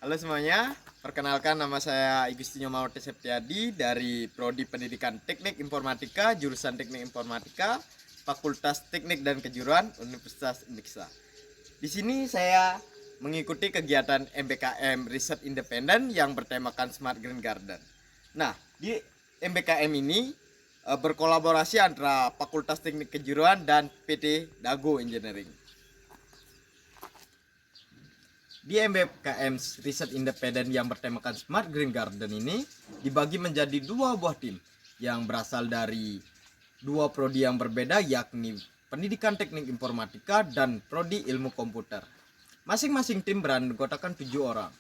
Halo semuanya, perkenalkan nama saya Igustinio Mawarti Septiadi dari Prodi Pendidikan Teknik Informatika, jurusan Teknik Informatika, Fakultas Teknik dan Kejuruan Universitas Indiksa. Di sini saya mengikuti kegiatan MBKM Riset Independen yang bertemakan Smart Green Garden. Nah, di MBKM ini berkolaborasi antara Fakultas Teknik Kejuruan dan PT Dago Engineering. Di MBKM Riset Independen yang bertemakan Smart Green Garden ini dibagi menjadi dua buah tim yang berasal dari dua prodi yang berbeda, yakni Pendidikan Teknik Informatika dan Prodi Ilmu Komputer. Masing-masing tim beranggotakan 7 orang.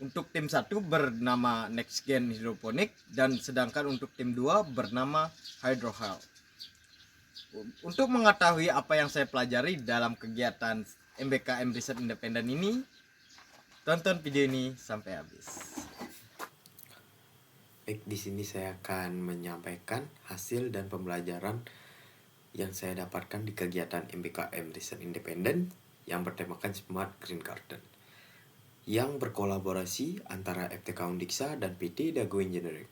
Untuk tim 1 bernama Next Gen Hydroponic dan sedangkan untuk tim 2 bernama Hydrohel. Untuk mengetahui apa yang saya pelajari dalam kegiatan MBKM Riset Independen ini, tonton video ini sampai habis. Baik, di sini saya akan menyampaikan hasil dan pembelajaran yang saya dapatkan di kegiatan MBKM Riset Independen yang bertemakan Smart Green Garden yang berkolaborasi antara FTK Undiksa dan PT Dago Engineering.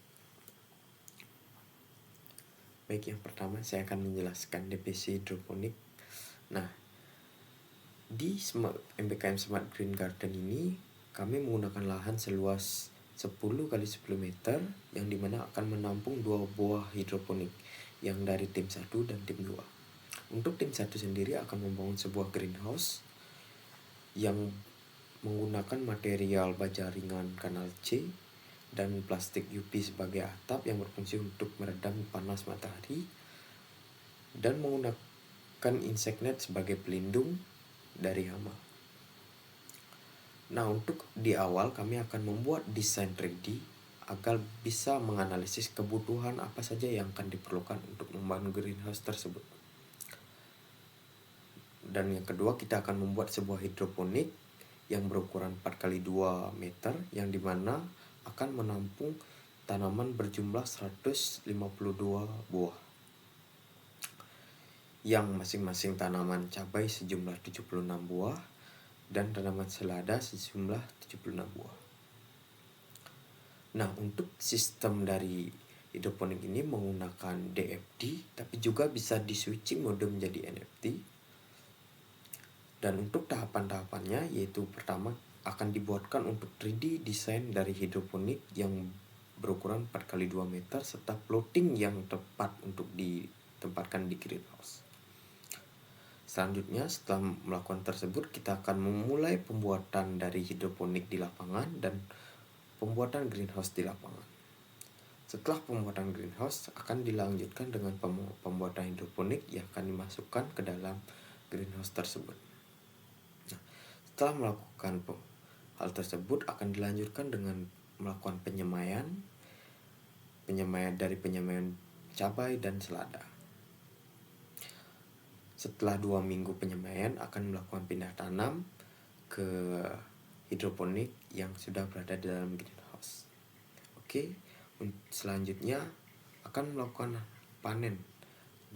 Baik, yang pertama saya akan menjelaskan definisi hidroponik. Nah, di MBKM Smart Green Garden ini kami menggunakan lahan seluas 10 kali 10 meter yang dimana akan menampung 2 buah hidroponik yang dari tim 1 dan tim 2. Untuk tim 1 sendiri akan membangun sebuah greenhouse yang menggunakan material baja ringan kanal C dan plastik UV sebagai atap yang berfungsi untuk meredam panas matahari dan menggunakan insect net sebagai pelindung dari hama. Nah, untuk di awal kami akan membuat desain 3D agar bisa menganalisis kebutuhan apa saja yang akan diperlukan untuk membangun greenhouse tersebut. Dan yang kedua, kita akan membuat sebuah hidroponik yang berukuran 4x2 meter yang dimana akan menampung tanaman berjumlah 152 buah, yang masing-masing tanaman cabai sejumlah 76 buah dan tanaman selada sejumlah 76 buah. Nah, untuk sistem dari hidroponik ini menggunakan DFT, tapi juga bisa di switching mode menjadi NFT. Dan untuk tahapan-tahapannya yaitu pertama akan dibuatkan untuk 3D desain dari hidroponik yang berukuran 4x2 meter serta floating yang tepat untuk ditempatkan di greenhouse. Selanjutnya, setelah melakukan tersebut, kita akan memulai pembuatan dari hidroponik di lapangan dan pembuatan greenhouse di lapangan. Setelah pembuatan greenhouse akan dilanjutkan dengan pembuatan hidroponik yang akan dimasukkan ke dalam greenhouse tersebut. Nah, setelah melakukan hal tersebut akan dilanjutkan dengan melakukan penyemaian cabai dan selada. Setelah 2 minggu penyemaian akan melakukan pindah tanam ke hidroponik yang sudah berada di dalam greenhouse. Oke, selanjutnya akan melakukan panen.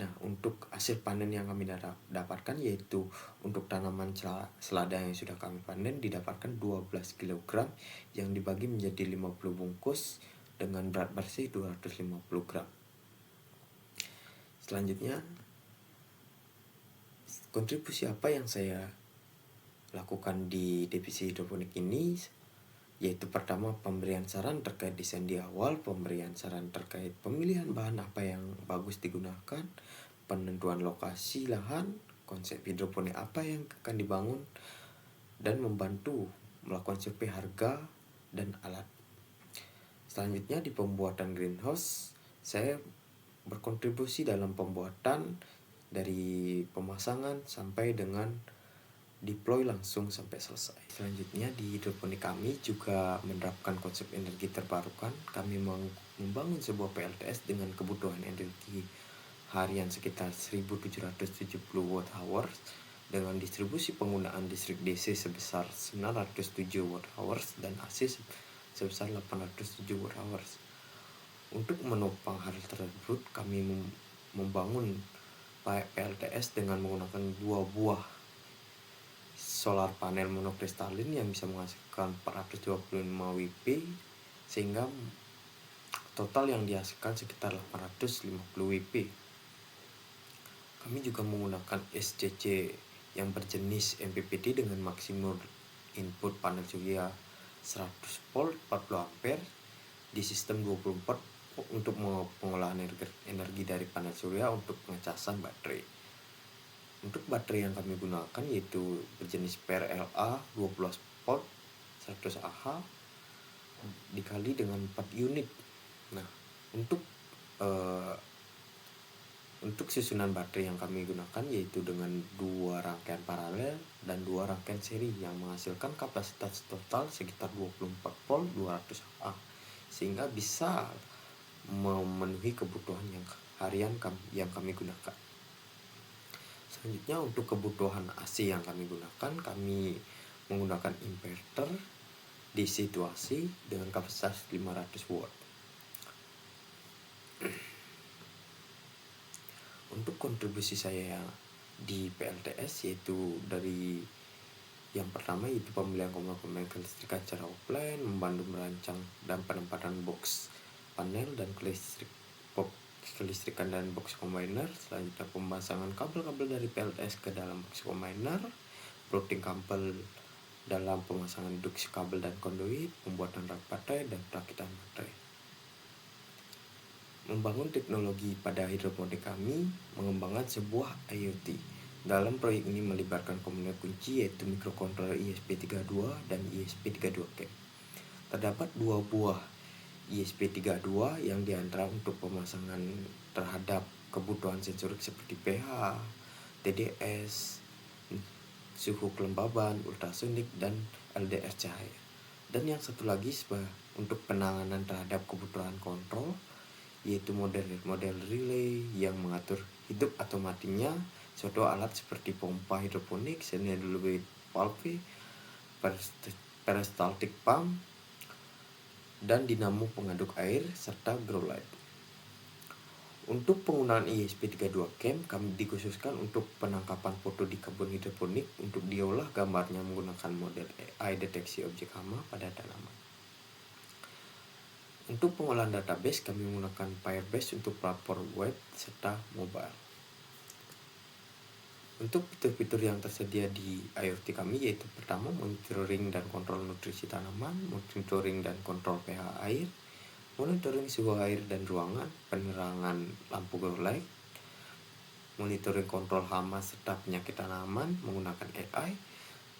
Nah, untuk hasil panen yang kami dapatkan yaitu untuk tanaman selada yang sudah kami panen didapatkan 12 kg yang dibagi menjadi 50 bungkus dengan berat bersih 250 gram. Selanjutnya, kontribusi apa yang saya lakukan di divisi hidroponik ini yaitu pertama pemberian saran terkait desain di awal, pemberian saran terkait pemilihan bahan apa yang bagus digunakan, penentuan lokasi lahan, konsep hidroponik apa yang akan dibangun, dan membantu melakukan survei harga dan alat. Selanjutnya di pembuatan greenhouse, saya berkontribusi dalam pembuatan dari pemasangan sampai dengan deploy langsung sampai selesai. Selanjutnya di hidroponik kami juga menerapkan konsep energi terbarukan. Kami membangun sebuah PLTS dengan kebutuhan energi harian sekitar 1770 watt hours dengan distribusi penggunaan listrik DC sebesar 907 watt hours dan AC sebesar 807 watt hours. Untuk menopang hal tersebut, kami membangun PLTS dengan menggunakan 2 buah solar panel monokristalin yang bisa menghasilkan 425 WP, sehingga total yang dihasilkan sekitar 850 WP. Kami juga menggunakan SCC yang berjenis MPPT dengan maksimum input panel surya 100 volt 40 ampere di sistem 24 untuk pengolahan energi dari panel surya untuk pengecasan baterai. Untuk baterai yang kami gunakan yaitu berjenis PRLA 12 volt 100 Ah dikali dengan 4 unit. Nah, untuk susunan baterai yang kami gunakan yaitu dengan 2 rangkaian paralel dan 2 rangkaian seri yang menghasilkan kapasitas total sekitar 24 volt 200 Ah, sehingga bisa memenuhi kebutuhan yang harian yang kami gunakan. Selanjutnya untuk kebutuhan AC yang kami gunakan, kami menggunakan inverter di situasi dengan kapasitas 500 watt. Untuk kontribusi saya di PLTS yaitu dari yang pertama yaitu pembelian komponen kelistrikan secara offline, membantu merancang dan penempatan box panel dan kelistrikan dan box combiner. Selanjutnya pemasangan kabel-kabel dari PLTS ke dalam box combiner, routing kabel dalam pemasangan duksi kabel dan konduit, pembuatan rak baterai dan perakitan baterai. Membangun teknologi pada hidroponik kami mengembangkan sebuah IoT. Dalam proyek ini melibatkan komponen kunci yaitu mikrokontroler ESP32 dan ESP32 CAM. Terdapat 2 buah ESP32 yang diantara untuk pemasangan terhadap kebutuhan sensorik seperti pH, TDS, suhu kelembaban, ultrasonik, dan LDR cahaya. Dan yang satu lagi untuk penanganan terhadap kebutuhan kontrol yaitu model relay yang mengatur hidup atau matinya suatu alat seperti pompa hidroponik, semi-diluted valve, peristaltik pump, dan dinamo pengaduk air serta grow light. Untuk penggunaan ESP32 CAM kami dikhususkan untuk penangkapan foto di kebun hidroponik untuk diolah gambarnya menggunakan model AI deteksi objek hama pada tanaman. Untuk pengolahan database kami menggunakan Firebase untuk platform web serta mobile. Untuk fitur-fitur yang tersedia di IoT kami yaitu pertama monitoring dan kontrol nutrisi tanaman, monitoring dan kontrol pH air, monitoring suhu air dan ruangan, penerangan lampu grow light, monitoring kontrol hama serta penyakit tanaman menggunakan AI,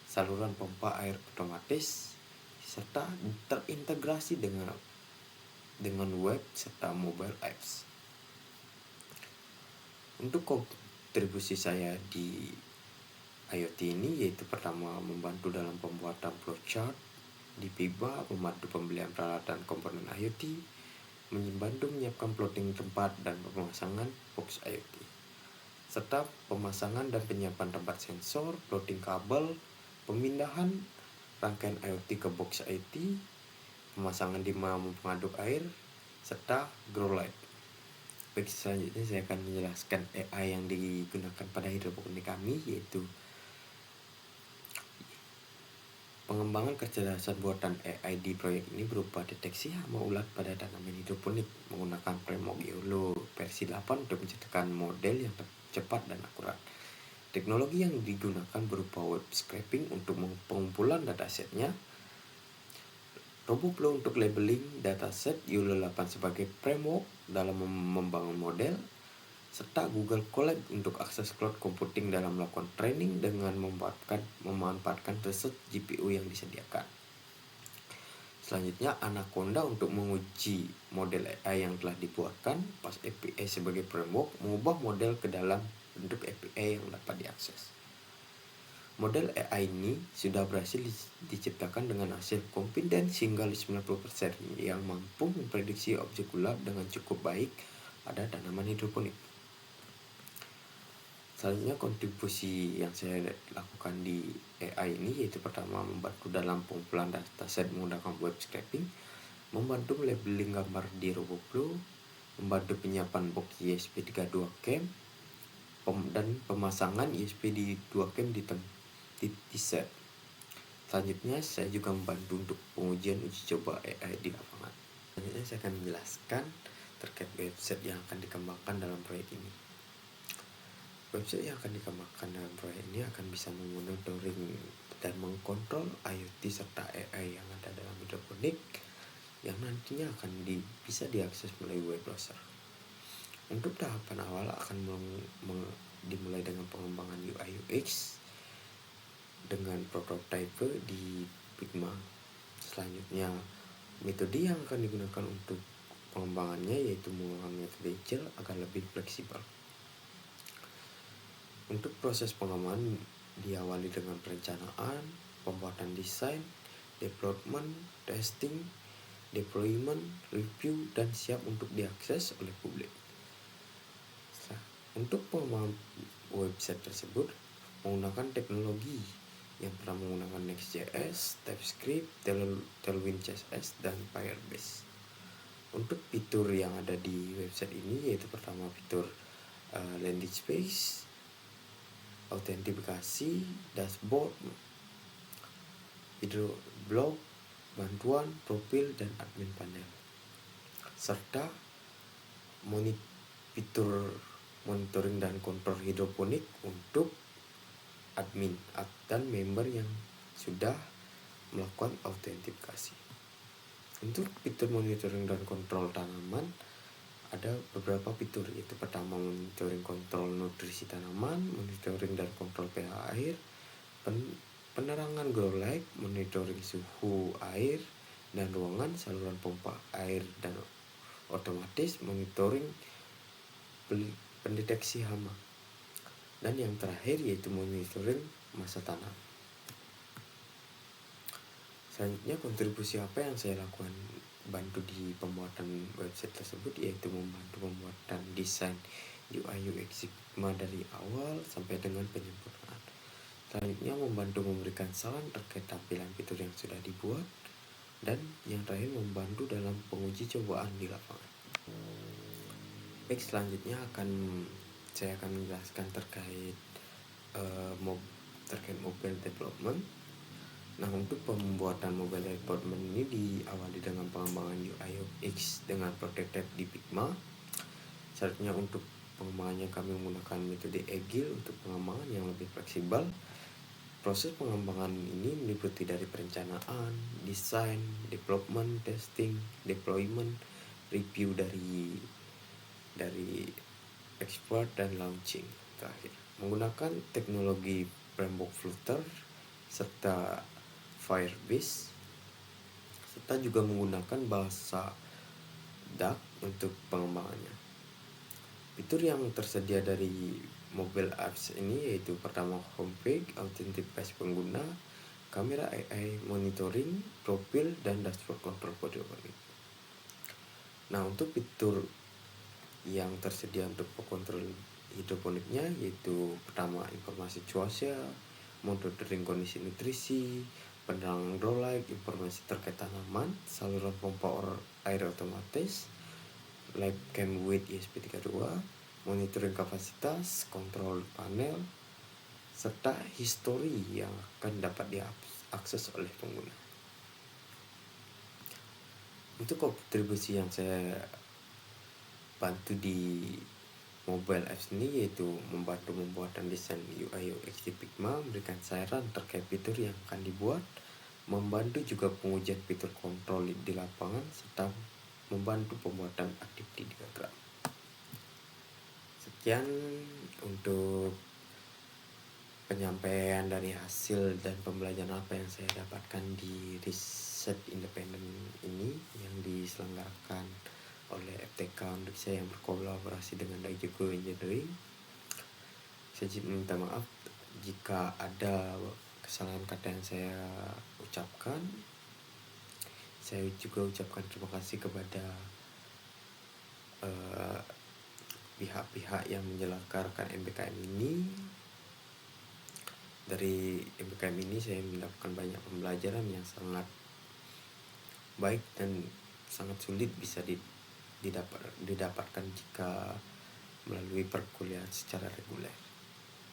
saluran pompa air otomatis, serta terintegrasi dengan web serta mobile apps. Untuk kontribusi saya di IoT ini yaitu pertama membantu dalam pembuatan flowchart di PIBA, membantu pembelian peralatan komponen IoT, membantu menyiapkan plotting tempat dan pemasangan box IoT, serta pemasangan dan penyiapan tempat sensor, plotting kabel, pemindahan rangkaian IoT ke box IoT, pemasangan dinamo pengaduk air, serta grow light. Baik, selanjutnya saya akan menjelaskan AI yang digunakan pada hidroponik kami yaitu pengembangan kecerdasan buatan AI di proyek ini berupa deteksi hama ulat pada tanaman hidroponik menggunakan framework YOLO versi 8 untuk menciptakan model yang cepat dan akurat. Teknologi yang digunakan berupa web scraping untuk pengumpulan datasetnya, RoboFlow untuk labeling dataset, YOLO 8 sebagai framework dalam membangun model, serta Google Colab untuk akses cloud computing dalam melakukan training dengan memanfaatkan resource GPU yang disediakan. Selanjutnya Anaconda untuk menguji model AI yang telah dibuatkan, pas API sebagai framework mengubah model ke dalam bentuk API yang dapat diakses. Model AI ini sudah berhasil diciptakan dengan hasil confidence hingga 90% yang mampu memprediksi objek ulat dengan cukup baik pada tanaman hidroponik. Selanjutnya kontribusi yang saya lakukan di AI ini yaitu pertama membantu dalam pengumpulan dataset menggunakan web scraping, membantu labeling gambar di RoboFlow, membantu penyiapan box ESP32 CAM, dan pemasangan ESP32 CAM di set. Selanjutnya saya juga membantu untuk pengujian uji coba AI di lapangan. Selanjutnya saya akan menjelaskan terkait website yang akan dikembangkan dalam proyek ini. Website yang akan dikembangkan dalam proyek ini akan bisa memonitoring dan mengkontrol IoT serta AI yang ada dalam hidroponik yang nantinya akan bisa diakses melalui web browser. Untuk tahapan awal akan dimulai dengan pengembangan UI UX dengan prototipe di Figma. Selanjutnya, metode yang akan digunakan untuk pengembangannya yaitu menggunakan metode Agile agar lebih fleksibel. Untuk proses pengembangan diawali dengan perencanaan, pembuatan desain, development, testing, deployment, review, dan siap untuk diakses oleh publik. Untuk pengembangan website tersebut menggunakan teknologi yang pernah menggunakan Next.js, TypeScript, Tailwind CSS, dan Firebase. Untuk fitur yang ada di website ini yaitu pertama fitur landing page, autentifikasi, dashboard, video blog, bantuan, profil, dan admin panel, serta fitur monitoring dan kontrol hidroponik untuk admin dan member yang sudah melakukan autentifikasi. Untuk fitur monitoring dan kontrol tanaman ada beberapa fitur, yaitu pertama monitoring kontrol nutrisi tanaman, monitoring dan kontrol pH air, penerangan grow light, monitoring suhu air dan ruangan, saluran pompa air dan otomatis, monitoring pendeteksi hama, dan yang terakhir yaitu monitoring masa tanam. Selanjutnya, kontribusi apa yang saya lakukan bantu di pembuatan website tersebut yaitu membantu pembuatan desain UI UX Figma dari awal sampai dengan penyempurnaan. Selanjutnya, membantu memberikan saran terkait tampilan fitur yang sudah dibuat, dan yang terakhir membantu dalam penguji cobaan di lapangan. Baik, selanjutnya saya akan menjelaskan terkait mobile development. Nah, untuk pembuatan mobile development ini diawali dengan pengembangan UI UX dengan prototipe di Figma. Selanjutnya, untuk pengembangannya kami menggunakan metode Agile untuk pengembangan yang lebih fleksibel. Proses pengembangan ini meliputi dari perencanaan, desain, development, testing, deployment, review dari export, dan launching terakhir. Menggunakan teknologi framework Flutter serta Firebase, serta juga menggunakan bahasa Dart untuk pengembangannya. Fitur yang tersedia dari mobile apps ini yaitu pertama homepage, autentifikasi pengguna, kamera AI, monitoring, profil, dan dashboard control hidroponik. Nah, untuk fitur yang tersedia untuk kontrol hidroponiknya yaitu pertama informasi cuaca, monitoring kondisi nutrisi, penerangan grow light, informasi terkait tanaman, saluran pompa air otomatis, live cam with ESP32, monitoring kapasitas, kontrol panel, serta history yang akan dapat diakses oleh pengguna. Untuk kontribusi yang saya bantu di mobile apps ini yaitu membantu pembuatan desain UI UX di Figma, memberikan saran terkait fitur yang akan dibuat, membantu juga pengujian fitur kontrol di lapangan, serta membantu pembuatan activity diagram. Sekian untuk penyampaian dari hasil dan pembelajaran apa yang saya dapatkan di riset independen ini yang diselenggarakan oleh FTK Indonesia yang berkolaborasi dengan Daijogo Engineering. Saya minta maaf jika ada kesalahan kata yang saya ucapkan. Saya juga ucapkan terima kasih kepada pihak-pihak yang menyelenggarakan MBKM ini. Dari MBKM ini saya mendapatkan banyak pembelajaran yang sangat baik dan sangat sulit bisa didapatkan jika melalui perkuliahan secara reguler.